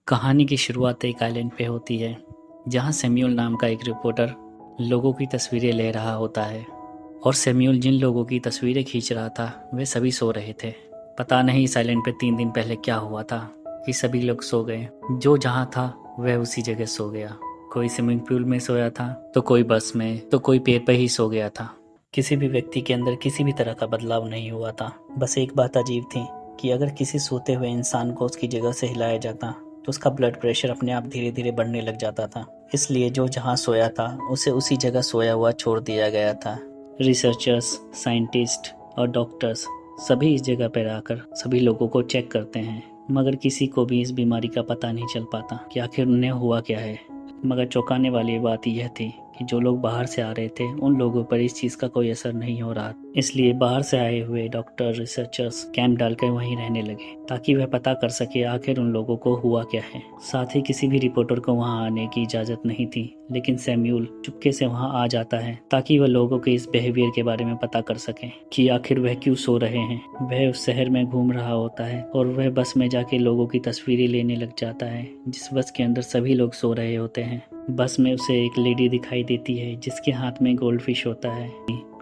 कहानी की शुरुआत एक आइलैंड पे होती है जहाँ सैम्यूल नाम का एक रिपोर्टर लोगों की तस्वीरें ले रहा होता है। और सैम्यूल जिन लोगों की तस्वीरें खींच रहा था वे सभी सो रहे थे। पता नहीं इस आइलैंड पे 3 दिन पहले क्या हुआ था कि सभी लोग सो गए। जो जहाँ था वह उसी जगह सो गया। कोई स्विमिंग पूल में सोया था, तो कोई बस में, तो कोई पेड़ पर ही सो गया था। किसी भी व्यक्ति के अंदर किसी भी तरह का बदलाव नहीं हुआ था। बस एक बात अजीब थी कि अगर किसी सोते हुए इंसान को उसकी जगह से हिलाया जाता तो उसका ब्लड प्रेशर अपने आप धीरे धीरे बढ़ने लग जाता था। इसलिए जो जहाँ सोया था उसे उसी जगह सोया हुआ छोड़ दिया गया था। रिसर्चर्स, साइंटिस्ट और डॉक्टर्स सभी इस जगह पर आकर सभी लोगों को चेक करते हैं, मगर किसी को भी इस बीमारी का पता नहीं चल पाता कि आखिर उन्हें हुआ क्या है। मगर चौंकाने वाली बात यह थी कि जो लोग बाहर से आ रहे थे उन लोगों पर इस चीज़ का कोई असर नहीं हो रहा। इसलिए बाहर से आए हुए डॉक्टर, रिसर्चर्स कैंप डालकर वहीं रहने लगे ताकि वह पता कर सके आखिर उन लोगों को हुआ क्या है। साथ ही किसी भी रिपोर्टर को वहां आने की इजाज़त नहीं थी, लेकिन सैम्यूल चुपके से वहां आ जाता है ताकि वह लोगों के इस बिहेवियर के बारे में पता कर सके कि आखिर वह क्यों सो रहे हैं। वह उस शहर में घूम रहा होता है और वह बस में जाके लोगों की तस्वीरें लेने लग जाता है जिस बस के अंदर सभी लोग सो रहे होते हैं। बस में उसे एक लेडी दिखाई देती है जिसके हाथ में गोल्ड फिश होता है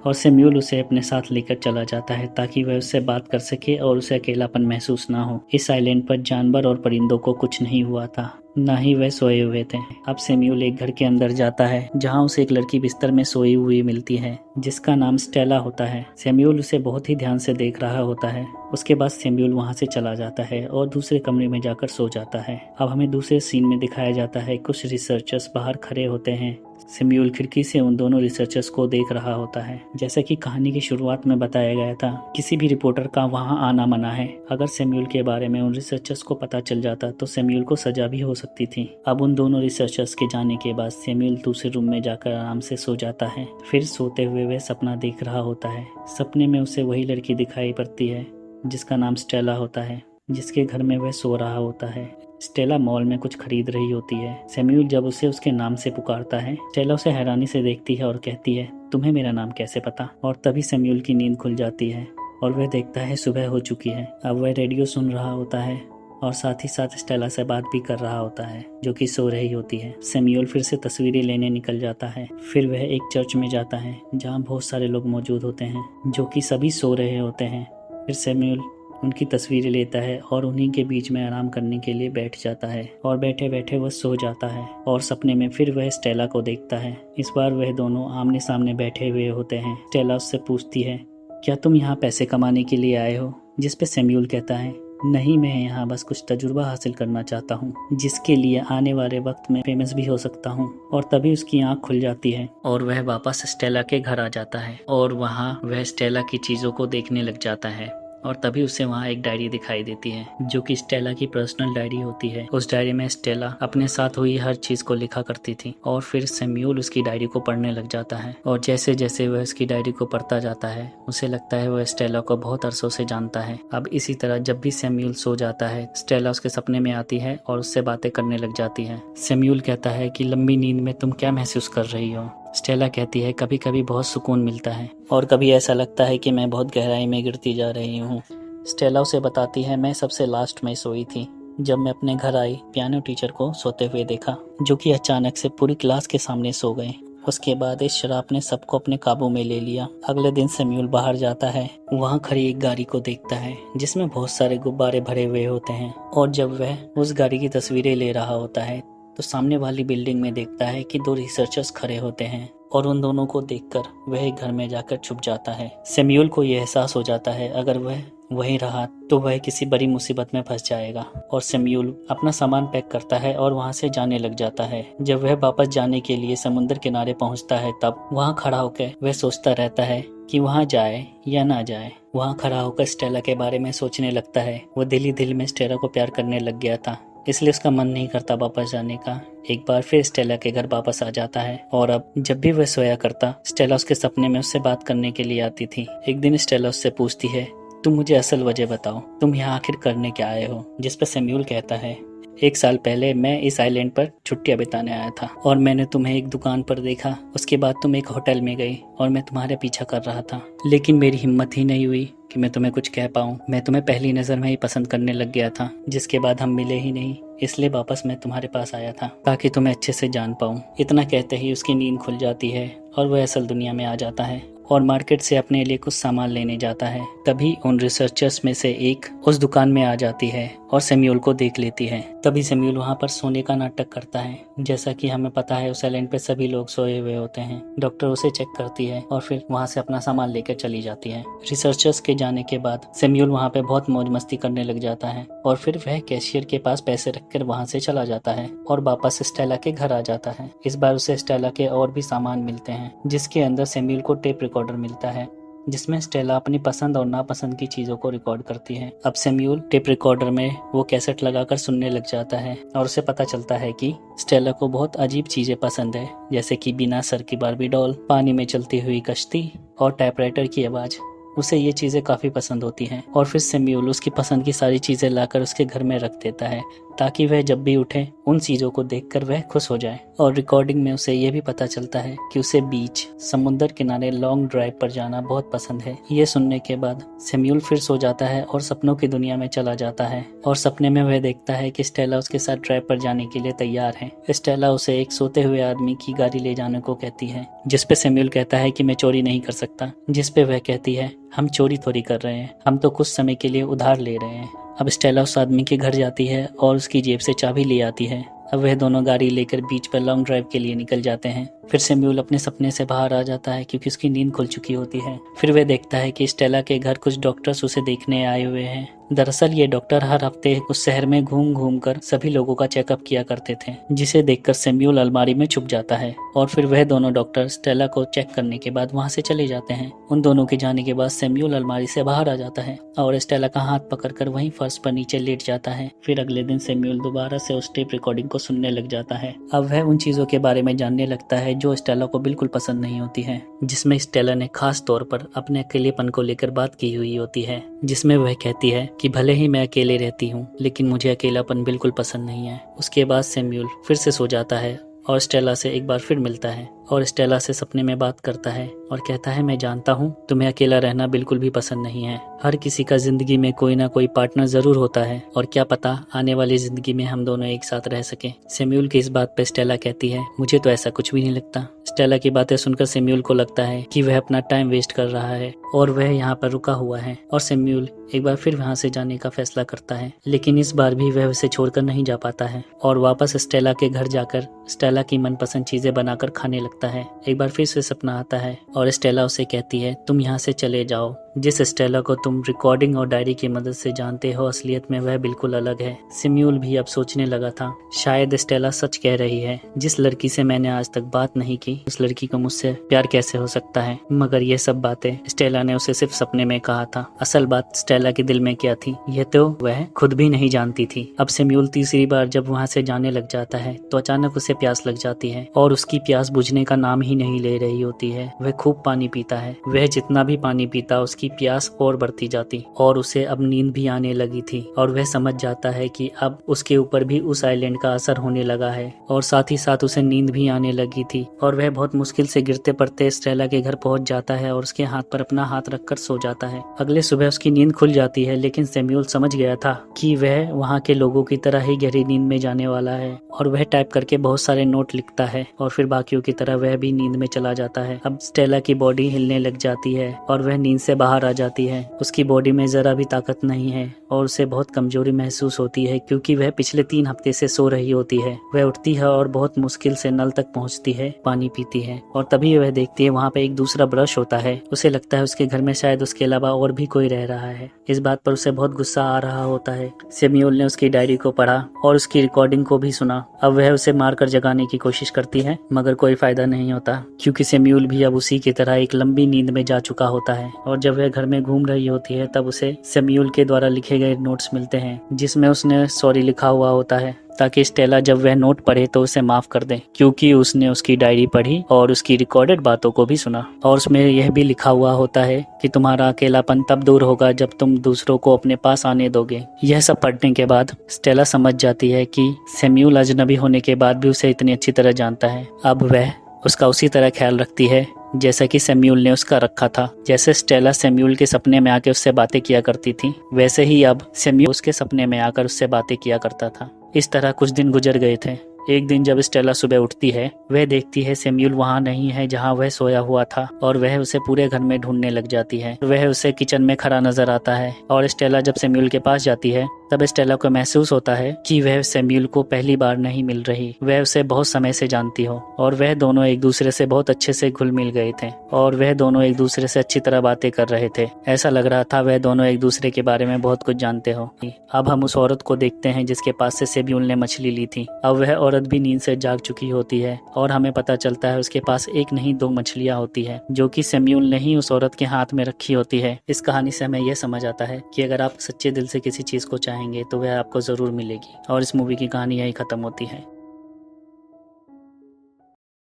और सैम्यूल उसे अपने साथ लेकर चला जाता है ताकि वह उससे बात कर सके और उसे अकेलापन महसूस ना हो। इस आइलैंड पर जानवर और परिंदों को कुछ नहीं हुआ था, ना ही वह सोए हुए थे। अब सैम्यूल एक घर के अंदर जाता है जहां उसे एक लड़की बिस्तर में सोई हुई मिलती है जिसका नाम स्टेला होता है। सैम्यूल उसे बहुत ही ध्यान से देख रहा होता है। उसके बाद सैम्यूल वहां से चला जाता है और दूसरे कमरे में जाकर सो जाता है। अब हमें दूसरे सीन में दिखाया जाता है कुछ रिसर्चर्स बाहर खड़े होते हैं। सैम्यूल खिड़की से उन दोनों रिसर्चर्स को देख रहा होता है। जैसा कि कहानी की शुरुआत में बताया गया था, किसी भी रिपोर्टर का वहां आना मना है। अगर सैम्यूल के बारे में उन रिसर्चर्स को पता चल जाता तो सैम्यूल को सजा भी हो सकती थी। अब उन दोनों रिसर्चर्स के जाने के बाद सैम्यूल दूसरे रूम में जाकर आराम से सो जाता है। फिर सोते हुए वह सपना देख रहा होता है। सपने में उसे वही लड़की दिखाई पड़ती है जिसका नाम स्टेला होता है, जिसके घर में वह सो रहा होता है। स्टेला मॉल में कुछ खरीद रही होती है। सैम्यूल जब उसे उसके नाम से पुकारता है, स्टेला उसे हैरानी से देखती है और कहती है, तुम्हें मेरा नाम कैसे पता? और तभी सैम्यूल की नींद खुल जाती है और वह देखता है सुबह हो चुकी है। अब वह रेडियो सुन रहा होता है और साथ ही साथ स्टेला से बात भी कर रहा होता है जो कि सो रही होती है। सैम्यूल फिर से तस्वीरें लेने निकल जाता है। फिर वह एक चर्च में जाता है जहाँ बहुत सारे लोग मौजूद होते हैं जो कि सभी सो रहे होते हैं। फिर सैम्यूल उनकी तस्वीरें लेता है और उन्हीं के बीच में आराम करने के लिए बैठ जाता है और बैठे बैठे वह सो जाता है। और सपने में फिर वह स्टेला को देखता है। इस बार वह दोनों आमने सामने बैठे हुए होते हैं। स्टेला उससे पूछती है, क्या तुम यहाँ पैसे कमाने के लिए आए हो? जिस पे सैम्यूल कहता है, नहीं, मैं यहाँ बस कुछ तजुर्बा हासिल करना चाहता हूँ जिसके लिए आने वाले वक्त में फेमस भी हो सकता हूँ। और तभी उसकी आँख खुल जाती है और वह वापस स्टेला के घर आ जाता है और वहाँ वह स्टेला की चीज़ों को देखने लग जाता है। और तभी उसे वहाँ एक डायरी दिखाई देती है जो कि स्टेला की पर्सनल डायरी होती है। उस डायरी में स्टेला अपने साथ हुई हर चीज को लिखा करती थी। और फिर सैम्यूल उसकी डायरी को पढ़ने लग जाता है और जैसे जैसे वह उसकी डायरी को पढ़ता जाता है उसे लगता है वह स्टेला को बहुत अरसों से जानता है। अब इसी तरह जब भी सैम्यूल सो जाता है, स्टेला उसके सपने में आती है और उससे बातें करने लग जाती है। सैम्यूल कहता है कि लंबी नींद में तुम क्या महसूस कर रही हो? स्टेला कहती है, कभी कभी बहुत सुकून मिलता है और कभी ऐसा लगता है कि मैं बहुत गहराई में गिरती जा रही हूँ। स्टेला उसे बताती है, मैं सबसे लास्ट में सोई थी जब मैं अपने घर आई। पियानो टीचर को सोते हुए देखा जो कि अचानक से पूरी क्लास के सामने सो गए। उसके बाद इस शराब ने सबको अपने काबू में ले लिया। अगले दिन सैम्यूल बाहर जाता है, वहाँ खड़ी एक गाड़ी को देखता है जिसमें बहुत सारे गुब्बारे भरे हुए होते हैं। और जब वह उस गाड़ी की तस्वीरें ले रहा होता है तो सामने वाली बिल्डिंग में देखता है कि 2 रिसर्चर्स खड़े होते हैं और उन दोनों को देखकर वह एक घर में जाकर छुप जाता है। सैम्यूल को यह एहसास हो जाता है अगर वह वहीं रहा तो वह किसी बड़ी मुसीबत में फंस जाएगा। और सैम्यूल अपना सामान पैक करता है और वहां से जाने लग जाता है। जब वह वापस जाने के लिए समुद्र किनारे पहुंचता है तब वहां खड़ा होकर वह सोचता रहता है कि वहां जाए या ना जाए। वहां खड़ा होकर स्टेला के बारे में सोचने लगता है। वो दिल ही दिल में स्टेला को प्यार करने लग गया था, इसलिए उसका मन नहीं करता वापस जाने का। एक बार फिर स्टेला के घर वापस आ जाता है और अब जब भी वह सोया करता, स्टेला उसके सपने में उससे बात करने के लिए आती थी। एक दिन स्टेला उससे पूछती है, तुम मुझे असल वजह बताओ, तुम यहाँ आखिर करने क्या आए हो? जिस पर सैम्यूल कहता है, 1 साल पहले मैं इस आइलैंड पर छुट्टियां बिताने आया था और मैंने तुम्हें एक दुकान पर देखा। उसके बाद तुम एक होटल में गई और मैं तुम्हारे पीछा कर रहा था, लेकिन मेरी हिम्मत ही नहीं हुई कि मैं तुम्हें कुछ कह पाऊँ। मैं तुम्हें पहली नज़र में ही पसंद करने लग गया था, जिसके बाद हम मिले ही नहीं। इसलिए वापस मैं तुम्हारे पास आया था ताकि तुम्हें अच्छे से जान पाऊँ। इतना कहते ही उसकी नींद खुल जाती है और वह असल दुनिया में आ जाता है और मार्केट से अपने लिए कुछ सामान लेने जाता है। तभी उन रिसर्चर्स में से एक उस दुकान में आ जाती है और सैम्यूल को देख लेती है। तभी सैम्यूल वहाँ पर सोने का नाटक करता है। जैसा कि हमें पता है उस आइलैंड पे सभी लोग सोए हुए होते हैं। डॉक्टर उसे चेक करती है और फिर वहाँ से अपना सामान लेकर चली जाती है। रिसर्चर्स के जाने के बाद सैम्यूल वहाँ पे बहुत मौज मस्ती करने लग जाता है और फिर वह कैशियर के पास पैसे रखकर वहाँ से चला जाता है और वापस स्टेला के घर आ जाता है। इस बार उसे स्टेला के और भी सामान मिलते हैं, जिसके अंदर सैम्यूल को टेप रिकॉर्डर मिलता है जिसमें स्टेला अपनी पसंद और नापसंद की चीजों को रिकॉर्ड करती है। अब सैम्यूल टेप रिकॉर्डर में वो कैसेट लगाकर सुनने लग जाता है और उसे पता चलता है कि स्टेला को बहुत अजीब चीजें पसंद है, जैसे कि बिना सर की बार्बी डॉल, पानी में चलती हुई कश्ती और टाइपराइटर की आवाज। उसे ये चीज़ें काफ़ी पसंद होती हैं और फिर सैम्यूल उसकी पसंद की सारी चीज़ें लाकर उसके घर में रख देता है ताकि वह जब भी उठे उन चीज़ों को देखकर वह खुश हो जाए। और रिकॉर्डिंग में उसे ये भी पता चलता है कि उसे बीच, समुद्र किनारे लॉन्ग ड्राइव पर जाना बहुत पसंद है। ये सुनने के बाद सैम्यूल फिर सो जाता है और सपनों की दुनिया में चला जाता है और सपने में वह देखता है कि स्टेला उसके साथ ड्राइव पर जाने के लिए तैयार है। स्टेला उसे एक सोते हुए आदमी की गाड़ी ले जाने को कहती है, जिसपे सैम्यूल कहता है कि मैं चोरी नहीं कर सकता, जिसपे वह कहती है हम चोरी थोड़ी कर रहे हैं, हम तो कुछ समय के लिए उधार ले रहे हैं। अब स्टेला उस आदमी के घर जाती है और उसकी जेब से चाबी ले आती है। अब वह दोनों गाड़ी लेकर बीच पर लॉन्ग ड्राइव के लिए निकल जाते हैं। फिर सैम्यूल अपने सपने से बाहर आ जाता है क्योंकि उसकी नींद खुल चुकी होती है। फिर वह देखता है कि स्टेला के घर कुछ डॉक्टर्स उसे देखने आए हुए हैं। दरअसल ये डॉक्टर हर हफ्ते उस शहर में घूम घूम कर सभी लोगों का चेकअप किया करते थे, जिसे देखकर सैम्यूल अलमारी में छुप जाता है और फिर वह दोनों डॉक्टर स्टेला को चेक करने के बाद वहाँ से चले जाते हैं। उन दोनों के जाने के बाद सैम्यूल अलमारी से बाहर आ जाता है और स्टेला का हाथ पकड़कर वहीं फर्श पर नीचे लेट जाता है। फिर अगले दिन सैम्यूल दोबारा से उस टेप रिकॉर्डिंग को सुनने लग जाता है। अब वह उन चीजों के बारे में जानने लगता है जो स्टेला को बिल्कुल पसंद नहीं होती है, जिसमें स्टेला ने खास तौर पर अपने अकेलेपन को लेकर बात की हुई होती है, जिसमें वह कहती है कि भले ही मैं अकेले रहती हूँ लेकिन मुझे अकेलापन बिल्कुल पसंद नहीं है। उसके बाद सैम्यूल फिर से सो जाता है और स्टेला से एक बार फिर मिलता है और स्टेला से सपने में बात करता है और कहता है मैं जानता हूँ तुम्हें अकेला रहना बिल्कुल भी पसंद नहीं है। हर किसी का जिंदगी में कोई ना कोई पार्टनर जरूर होता है और क्या पता आने वाली जिंदगी में हम दोनों एक साथ रह सके। सैम्यूल की इस बात पे स्टेला कहती है मुझे तो ऐसा कुछ भी नहीं लगता। स्टेला की बातें सुनकर सैम्यूल को लगता है कि वह अपना टाइम वेस्ट कर रहा है और वह यहाँ पर रुका हुआ है और सैम्यूल एक बार फिर वहाँ से जाने का फैसला करता है, लेकिन इस बार भी वह उसे छोड़कर नहीं जा पाता है और वापस स्टेला के घर जाकर स्टेला की मनपसंद चीजें बनाकर खाने लगता है। एक बार फिर से सपना आता है और स्टेला उसे कहती है तुम यहाँ से चले जाओ। जिस स्टेला को तुम रिकॉर्डिंग और डायरी की मदद से जानते हो असलियत में वह बिल्कुल अलग है। सैम्यूल भी अब सोचने लगा था शायद स्टेला सच कह रही है। जिस लड़की से मैंने आज तक बात नहीं की उस लड़की को मुझसे प्यार कैसे हो सकता है। मगर ये सब बातें स्टेला ने उसे सिर्फ सपने में कहा था। असल बात स्टेला के दिल में क्या थी यह तो वह खुद भी नहीं जानती थी। अब सैम्यूल तीसरी बार जब वहाँ से जाने लग जाता है तो अचानक उसे प्यास लग जाती है और उसकी प्यास बुझने का नाम ही नहीं ले रही होती है। वह खूब पानी पीता है। वह जितना भी पानी पीता उसकी प्यास और बढ़ती जाती और उसे अब नींद भी आने लगी थी और वह समझ जाता है कि अब उसके ऊपर भी उस आइलैंड का असर होने लगा है और साथ ही साथ उसे नींद भी आने लगी थी और वह बहुत मुश्किल से गिरते पड़ते स्टेला के घर पहुंच जाता है और उसके हाथ पर अपना हाथ रखकर सो जाता है। अगले सुबह उसकी नींद खुल जाती है, लेकिन सैम्यूल समझ गया था कि वह वहाँ के लोगों की तरह ही गहरी नींद में जाने वाला है और वह टाइप करके बहुत सारे नोट लिखता है और फिर बाकियों की तरह वह भी नींद में चला जाता है। अब स्टेला की बॉडी हिलने लग जाती है और वह नींद से बाहर आ जाती है। उसकी बॉडी में जरा भी ताकत नहीं है और उसे बहुत कमजोरी महसूस होती है क्योंकि वह पिछले 3 हफ्ते से सो रही होती है। वह उठती है और बहुत मुश्किल से नल तक पहुंचती है, पानी पीती है और तभी वह देखती है वहाँ पे एक दूसरा ब्रश होता है। उसे लगता है उसके घर में शायद उसके अलावा और भी कोई रह रहा है। इस बात पर उसे बहुत गुस्सा आ रहा होता है। सैम्यूल ने उसकी डायरी को पढ़ा और उसकी रिकॉर्डिंग को भी सुना। अब वह उसे मारकर जगाने की कोशिश करती है मगर कोई फायदा नहीं होता क्योंकि सैम्यूल भी अब उसी की तरह एक लंबी नींद में जा चुका होता है और जब वह घर में घूम रही होती है तब उसे सैम्यूल के द्वारा लिखे गए नोट्स मिलते हैं जिसमें उसने सॉरी लिखा हुआ होता है ताकि स्टेला जब वह नोट पढ़े तो उसे माफ कर दे क्योंकि उसने उसकी डायरी पढ़ी और उसकी रिकॉर्डेड बातों को भी सुना और उसमें यह भी लिखा हुआ होता है कि तुम्हारा अकेलापन तब दूर होगा जब तुम दूसरों को अपने पास आने दोगे। यह सब पढ़ने के बाद स्टेला समझ जाती है कि सैम्यूल अजनबी होने के बाद भी उसे इतनी अच्छी तरह जानता है। अब वह उसका उसी तरह ख्याल रखती है जैसा कि सैम्यूल ने उसका रखा था। जैसे स्टेला सैम्यूल के सपने में आकर उससे बातें किया करती थी वैसे ही अब सैम्यूल उसके सपने में आकर उससे बातें किया करता था। इस तरह कुछ दिन गुजर गए थे। एक दिन जब स्टेला सुबह उठती है, वह देखती है सैम्यूल वहाँ नहीं है जहाँ वह सोया हुआ था, और वह उसे पूरे घर में ढूंढने लग जाती है। वह उसे किचन में खड़ा नजर आता है, और स्टेला जब सैम्यूल के पास जाती है तब स्टेला को महसूस होता है कि वह सैम्यूल को पहली बार नहीं मिल रही, वह उसे बहुत समय से जानती हो, और वह दोनों एक दूसरे से बहुत अच्छे से घुल मिल गए थे, और वह दोनों एक दूसरे से अच्छी तरह बातें कर रहे थे। ऐसा लग रहा था वह दोनों एक दूसरे के बारे में बहुत कुछ जानते हो। अब हम उस औरत को देखते हैं जिसके पास से सैम्यूल ने मछली ली थी। अब वह औरत भी नींद से जाग चुकी होती है, और हमें पता चलता है उसके पास एक नहीं दो मछलियां होती है, जो कि सैम्यूल ने ही उस औरत के हाथ में रखी होती है। इस कहानी से हमें यह समझ आता है कि अगर आप सच्चे दिल से किसी चीज को चाहेंगे तो वह आपको जरूर मिलेगी। और इस मूवी की कहानी यही खत्म होती है।